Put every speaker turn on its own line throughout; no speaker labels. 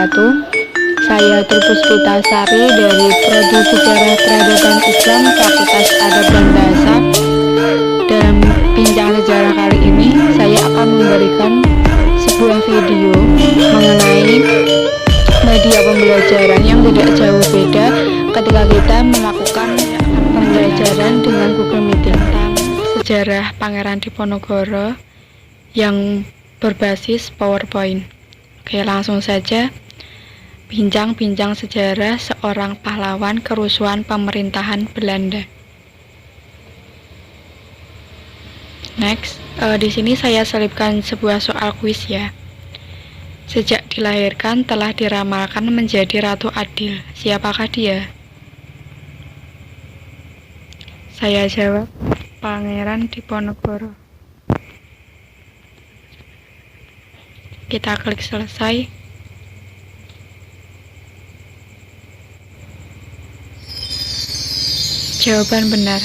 wabarakatuh. Saya Tripuspita Sari dari Prodi Sejarah Peradaban Islam Fakultas Adab dan Bahasa. Dalam bincang sejarah kali ini, saya akan memberikan sebuah video mengenai media pembelajaran yang tidak jauh beda ketika kita melakukan pembelajaran dengan Google Meeting tentang sejarah Pangeran Diponegoro yang berbasis PowerPoint. Oke, langsung saja. Bincang-bincang sejarah seorang pahlawan kerusuhan pemerintahan Belanda. Next, di sini saya selipkan sebuah soal kuis ya. Sejak dilahirkan telah diramalkan menjadi Ratu Adil. Siapakah dia? Saya jawab, Pangeran Diponegoro. Kita klik selesai. Jawaban benar.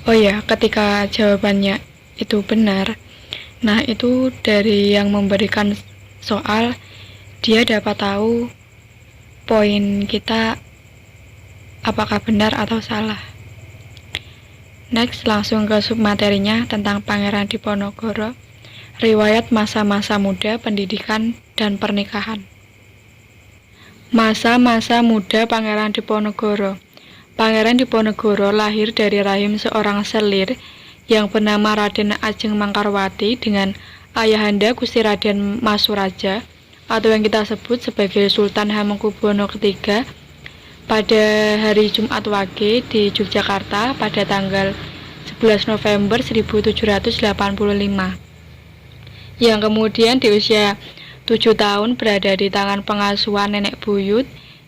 Oh ya, ketika jawabannya itu benar, nah itu dari yang memberikan soal, dia dapat tahu poin kita apakah benar atau salah. Next, langsung ke submaterinya tentang Pangeran Diponegoro, riwayat masa-masa muda, pendidikan, dan pernikahan. Masa-masa muda Pangeran Diponegoro. Pangeran Diponegoro lahir dari rahim seorang selir yang bernama Raden Ajeng Mangkarwati dengan ayahanda Gusti Raden Masuraja atau yang kita sebut sebagai Sultan Hamengkubuwono III pada hari Jumat Wage di Yogyakarta pada tanggal 11 November 1785, yang kemudian di usia 7 tahun berada di tangan pengasuhan nenek buyut,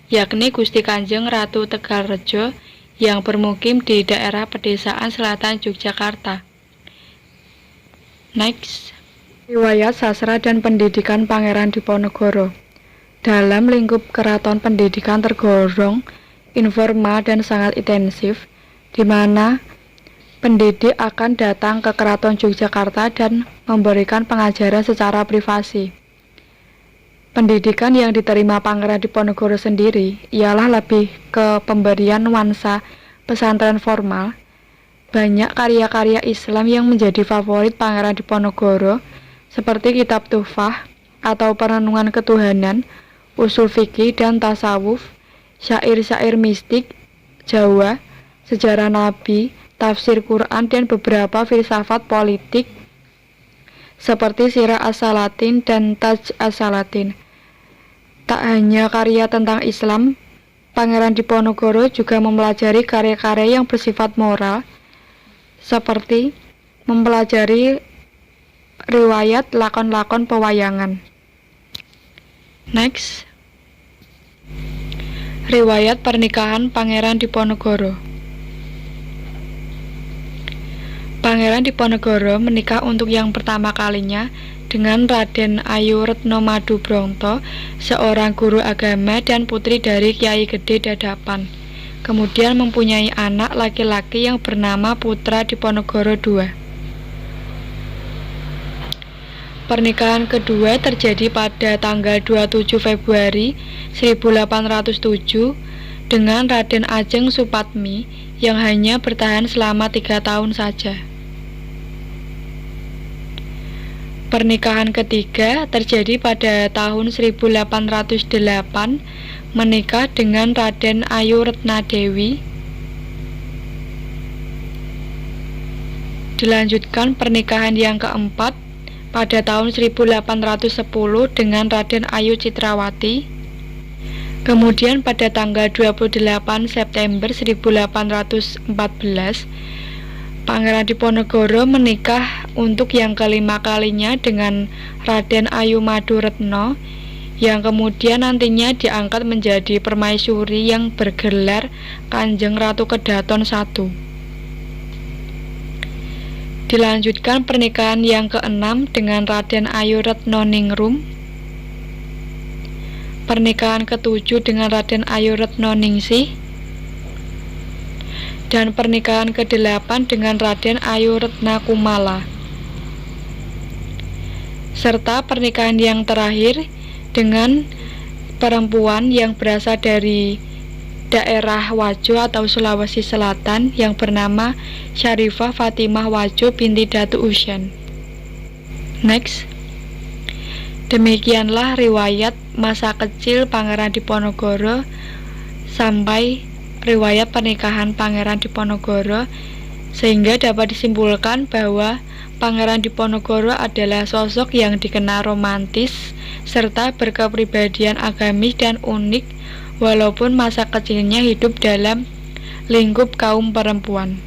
yakni Gusti Kanjeng Ratu Tegalrejo yang bermukim di daerah pedesaan selatan Yogyakarta. Next, riwayat sastra dan pendidikan Pangeran Diponegoro. Dalam lingkup keraton pendidikan tergolong informal dan sangat intensif, di mana pendidik akan datang ke keraton Yogyakarta dan memberikan pengajaran secara privasi. Pendidikan yang diterima Pangeran Diponegoro sendiri ialah lebih ke pemberian nuansa pesantren formal. Banyak karya-karya Islam yang menjadi favorit Pangeran Diponegoro seperti kitab Tuhfah atau perenungan ketuhanan, usul fikih dan tasawuf, syair-syair mistik Jawa, sejarah Nabi, tafsir Quran, dan beberapa filsafat politik seperti Sirah As-Salatin dan Taj As-Salatin. Tak hanya karya tentang Islam, Pangeran Diponegoro juga mempelajari karya-karya yang bersifat moral, seperti mempelajari riwayat lakon-lakon pewayangan. Next, riwayat pernikahan Pangeran Diponegoro. Pangeran Diponegoro menikah untuk yang pertama kalinya dengan Raden Ayu Retno Madubroto, seorang guru agama dan putri dari Kiai Gede Dadapan. Kemudian mempunyai anak laki-laki yang bernama Putra Diponegoro II. Pernikahan kedua terjadi pada tanggal 27 Februari 1807 dengan Raden Ajeng Supatmi yang hanya bertahan selama 3 tahun saja. Pernikahan ketiga terjadi pada tahun 1808, menikah dengan Raden Ayu Retnadewi. Dilanjutkan pernikahan yang keempat pada tahun 1810 dengan Raden Ayu Citrawati. Kemudian pada tanggal 28 September 1814, Pangeran Diponegoro menikah untuk yang kelima kalinya dengan Raden Ayu Maduretno, yang kemudian nantinya diangkat menjadi permaisuri yang bergelar Kanjeng Ratu Kedaton I. Dilanjutkan pernikahan yang keenam dengan Raden Ayu Retno Ningrum, pernikahan ketujuh dengan Raden Ayu Retno Ningsih, dan pernikahan ke-8 dengan Raden Ayu Retna Kumala. Serta pernikahan yang terakhir dengan perempuan yang berasal dari daerah Wajo atau Sulawesi Selatan yang bernama Syarifah Fatimah Wajo binti Datu Ushen. Next. Demikianlah riwayat masa kecil Pangeran Diponegoro sampai riwayat pernikahan Pangeran Diponegoro, sehingga dapat disimpulkan bahwa Pangeran Diponegoro adalah sosok yang dikenal romantis serta berkepribadian agamis dan unik, walaupun masa kecilnya hidup dalam lingkup kaum perempuan.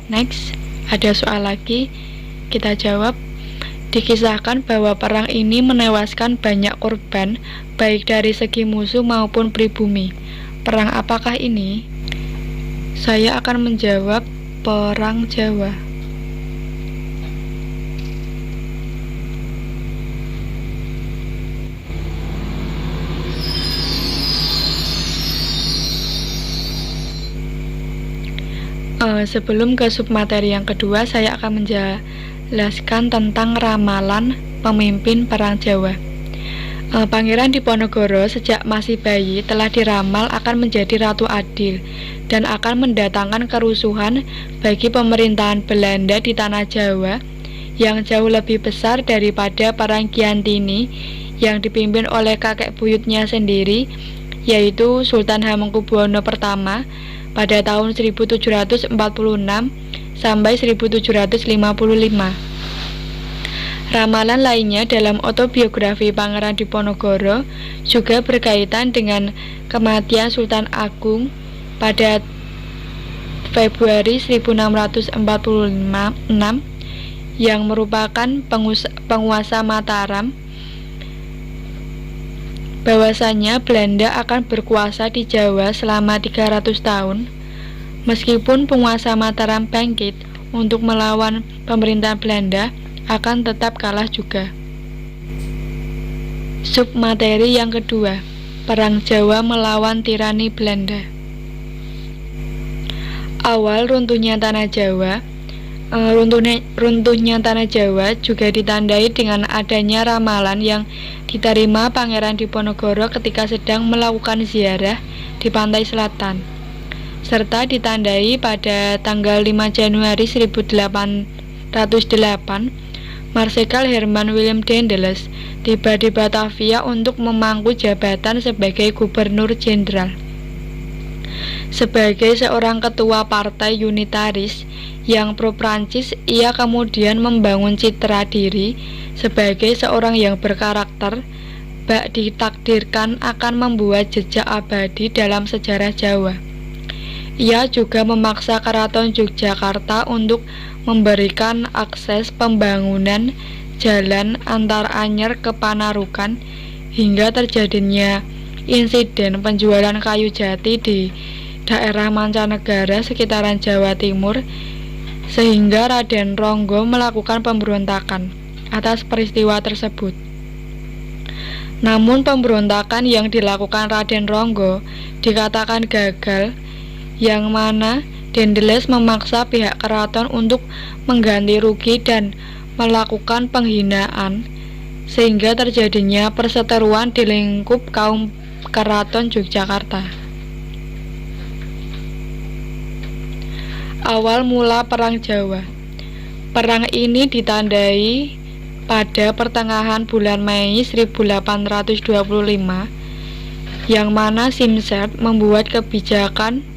Next, ada soal lagi, kita jawab. Dikisahkan bahwa perang ini menewaskan banyak korban, baik dari segi musuh maupun pribumi. Perang apakah ini? Saya akan menjawab Perang Jawa. Sebelum ke submateri yang kedua, saya akan menjelaskan tentang ramalan pemimpin Perang Jawa. Pangeran Diponegoro sejak masih bayi telah diramal akan menjadi ratu adil dan akan mendatangkan kerusuhan bagi pemerintahan Belanda di tanah Jawa yang jauh lebih besar daripada Perang Giantini yang dipimpin oleh kakek buyutnya sendiri, yaitu Sultan Hamengkubuwono I pada tahun 1746 sampai 1755. Ramalan lainnya dalam autobiografi Pangeran Diponegoro juga berkaitan dengan kematian Sultan Agung pada Februari 1646 yang merupakan penguasa Mataram, bahwasanya Belanda akan berkuasa di Jawa selama 300 tahun. Meskipun penguasa Mataram bangkit untuk melawan pemerintahan Belanda, akan tetap kalah juga. Submateri yang kedua, Perang Jawa melawan tirani Belanda. Awal runtuhnya tanah Jawa. Runtuhnya tanah Jawa juga ditandai dengan adanya ramalan yang diterima Pangeran Diponegoro ketika sedang melakukan ziarah di pantai selatan, serta ditandai pada tanggal 5 Januari 1808 Marsekal Herman Willem Daendels tiba di Batavia untuk memangku jabatan sebagai Gubernur Jenderal. Sebagai seorang ketua partai unitaris yang pro-Prancis, ia kemudian membangun citra diri sebagai seorang yang berkarakter, bak ditakdirkan akan membuat jejak abadi dalam sejarah Jawa. Ia juga memaksa Keraton Yogyakarta untuk memberikan akses pembangunan jalan antar Anyer ke Panarukan, hingga terjadinya insiden penjualan kayu jati di daerah mancanegara sekitaran Jawa Timur, sehingga Raden Ronggo melakukan pemberontakan atas peristiwa tersebut. Namun pemberontakan yang dilakukan Raden Ronggo dikatakan gagal, yang mana Daendels memaksa pihak keraton untuk mengganti rugi dan melakukan penghinaan, sehingga terjadinya perseteruan di lingkup kaum keraton Yogyakarta. Awal mula Perang Jawa. Perang ini ditandai pada pertengahan bulan Mei 1825, yang mana Simsert membuat kebijakan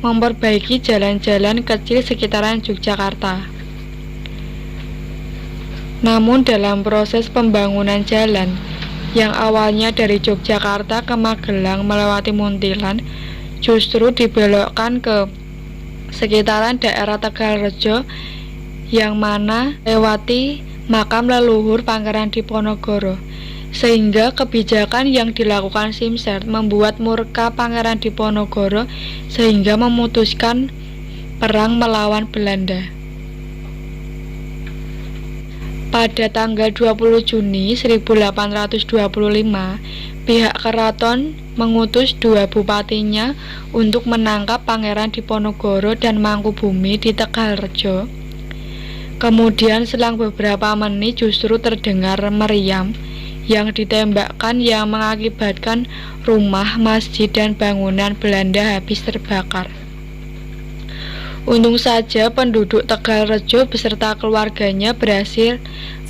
memperbaiki jalan-jalan kecil sekitaran Yogyakarta. Namun dalam proses pembangunan jalan yang awalnya dari Yogyakarta ke Magelang melewati Muntilan, justru dibelokkan ke sekitaran daerah Tegalrejo, yang mana lewati makam leluhur Pangeran Diponegoro, sehingga kebijakan yang dilakukan Simsert membuat murka Pangeran Diponegoro sehingga memutuskan perang melawan Belanda. Pada tanggal 20 Juni 1825, pihak keraton mengutus dua bupatinya untuk menangkap Pangeran Diponegoro dan Mangkubumi di Tegalrejo. Kemudian selang beberapa menit justru terdengar meriam, yang ditembakkan yang mengakibatkan rumah, masjid, dan bangunan Belanda habis terbakar. Untung saja penduduk Tegalrejo beserta keluarganya berhasil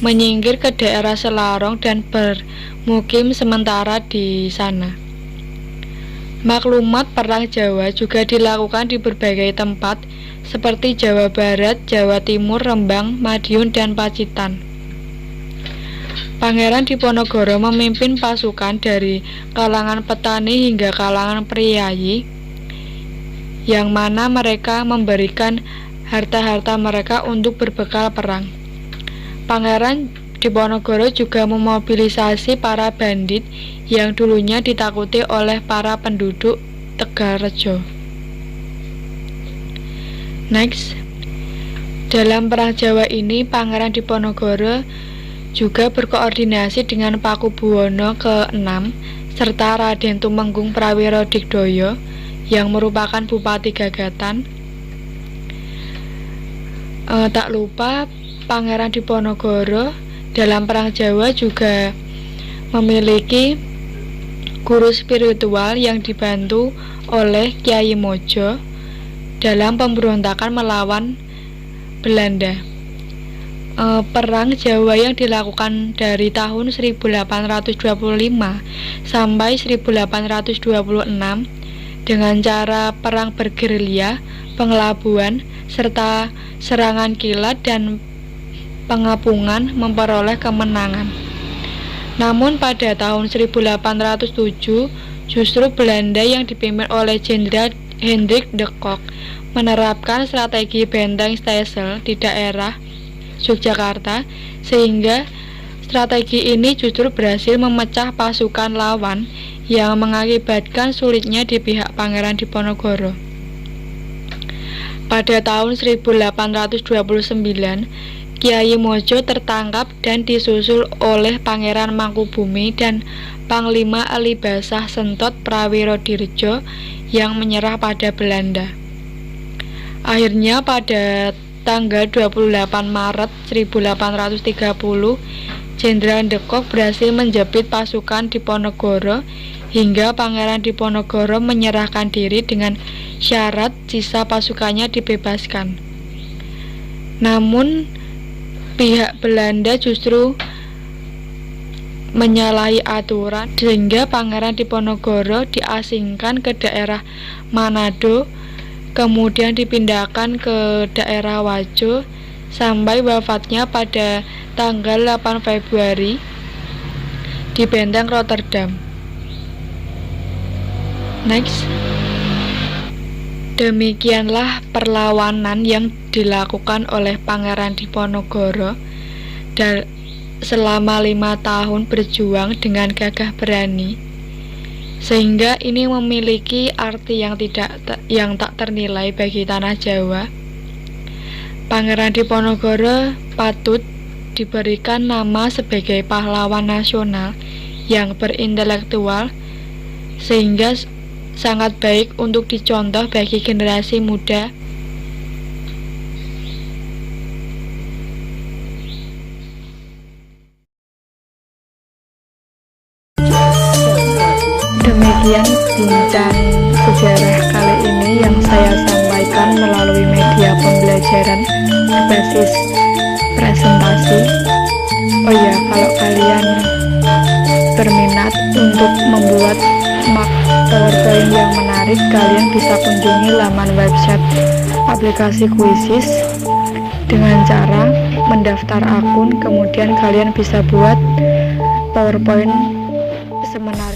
menyingkir ke daerah Selarong dan bermukim sementara di sana. Maklumat Perang Jawa juga dilakukan di berbagai tempat seperti Jawa Barat, Jawa Timur, Rembang, Madiun, dan Pacitan. Pangeran Diponegoro memimpin pasukan dari kalangan petani hingga kalangan priayi, yang mana mereka memberikan harta-harta mereka untuk berbekal perang. Pangeran Diponegoro juga memobilisasi para bandit yang dulunya ditakuti oleh para penduduk Tegalrejo. Next, dalam Perang Jawa ini Pangeran Diponegoro juga berkoordinasi dengan Pakubuwono ke-6 serta Raden Tumenggung Prawiro Digdoyo yang merupakan Bupati Gagatan. Tak lupa Pangeran Diponegoro dalam Perang Jawa juga memiliki guru spiritual yang dibantu oleh Kyai Mojo dalam pemberontakan melawan Belanda. Perang Jawa yang dilakukan dari tahun 1825 sampai 1826 dengan cara perang bergerilya, pengelabuan, serta serangan kilat dan pengepungan memperoleh kemenangan. Namun pada tahun 1807 justru Belanda yang dipimpin oleh Jenderal Hendrik de Kock menerapkan strategi benteng Texel di daerah Yogyakarta, sehingga strategi ini justru berhasil memecah pasukan lawan yang mengakibatkan sulitnya di pihak Pangeran Diponegoro. Pada tahun 1829, Kyai Mojo tertangkap dan disusul oleh Pangeran Mangkubumi dan Panglima Alibasah Sentot Prawirodirjo yang menyerah pada Belanda. Akhirnya pada tanggal 28 Maret 1830, Jenderal de Kock berhasil menjepit pasukan Diponegoro hingga Pangeran Diponegoro menyerahkan diri dengan syarat sisa pasukannya dibebaskan. Namun pihak Belanda justru menyalahi aturan sehingga Pangeran Diponegoro diasingkan ke daerah Manado, kemudian dipindahkan ke daerah Wajo sampai wafatnya pada tanggal 8 Februari di Benteng Rotterdam. Next, demikianlah perlawanan yang dilakukan oleh Pangeran Diponegoro selama 5 tahun berjuang dengan gagah berani, sehingga ini memiliki arti yang tak ternilai bagi tanah Jawa. Pangeran Diponegoro patut diberikan nama sebagai pahlawan nasional yang berintelektual, sehingga sangat baik untuk dicontoh bagi generasi muda. Demikian bincang sejarah kali ini yang saya sampaikan melalui media pembelajaran berbasis presentasi. Oh ya, kalau kalian berminat untuk membuat PowerPoint yang menarik, kalian bisa kunjungi laman website aplikasi Quizizz dengan cara mendaftar akun, kemudian kalian bisa buat PowerPoint semenarik